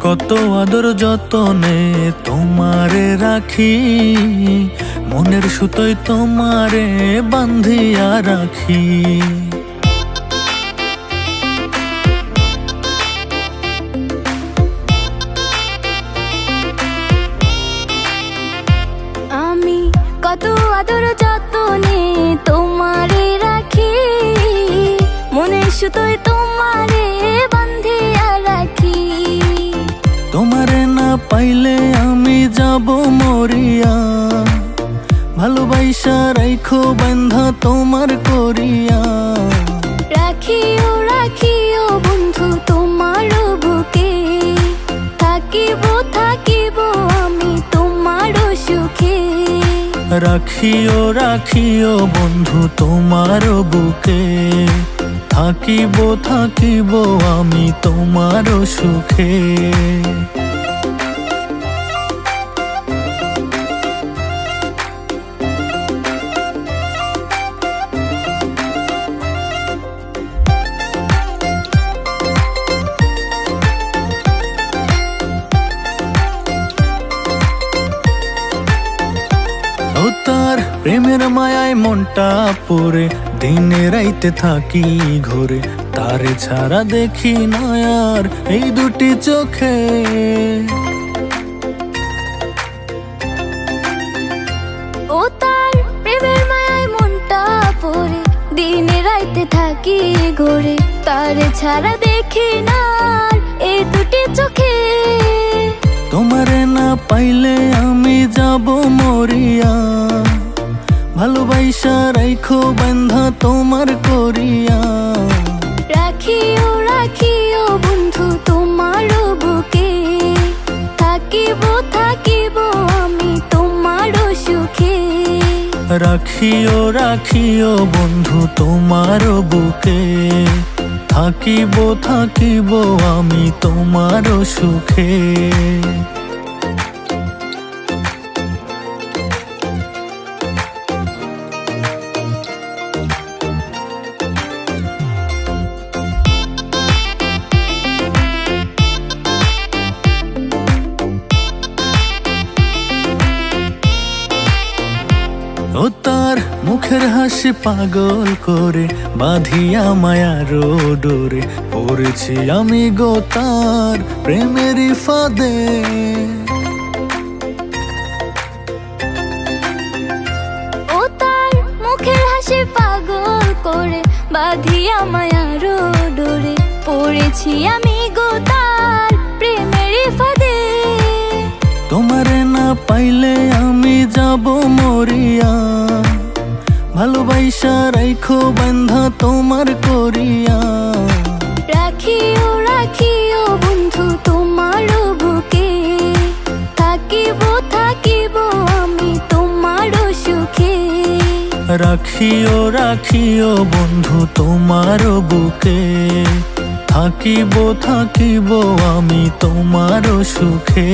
কত আদর যতনে তোমারে রাখি, মনের সুতোয় তোমারে বান্ধিয়া রাখি। আমি কত আদর যতনে তোমারে রাখি, মনের সুতোয় তোমারে বান্ধিয়া রাখি। তোমারে না পাইলে আমি যাব মরিয়া, ভালোবাসা রাইখো বান্ধা তোমার করিয়া। রাখিও রাখিও বন্ধু তোমার বুকে, থাকিব থাকিব আমি তোমার সুখে। রাখিও রাখিও বন্ধু তোমার বুকে, থাকিব থাকিব আমি তোমার সুখে। তার প্রেমের মায়ায় মনটা পড়ে, দিনে রাইতে থাকি ঘরে, তারে ছাড়া দেখি না আর এই দুটি চোখে। ও তার প্রেমের মায়ায় মনটা পড়ে, দিনে রাইতে থাকি ঘরে, তারে ছাড়া দেখি না আর এই দুটি চোখে। তোমারে না পাইলে আমি যাব মরিয়া, ভালোবাসা রাইখো বান্ধা তোমার করিয়া। রাখিও রাখিও বন্ধু তোমার বুকে, থাকিব থাকিব আমি তোমার সুখে। রাখিও রাখিও বন্ধু তোমার বুকে, থাকিব থাকিব আমি তোমার সুখে। ও তার মুখের হাসি পাগল করে, বাঁধিয়া মায়ার ডোরে, পড়েছি আমি গো তার প্রেমেরই ফাঁদে। ও তার মুখের হাসি পাগল করে, বাঁধিয়া মায়ার ডোরে, পড়েছি আমি গো তার প্রেমেরই ফাঁদে। তোমারে না পাইলে আমি যাব মরিয়া, ভালোবাসা রাইখো বান্ধা তোমার করিয়া। রাখিও রাখিও বন্ধু তোমার বুকে, থাকিব থাকিব আমি তোমার সুখে। রাখিও রাখিও বন্ধু তোমার বুকে, থাকিব থাকিব আমি তোমার সুখে।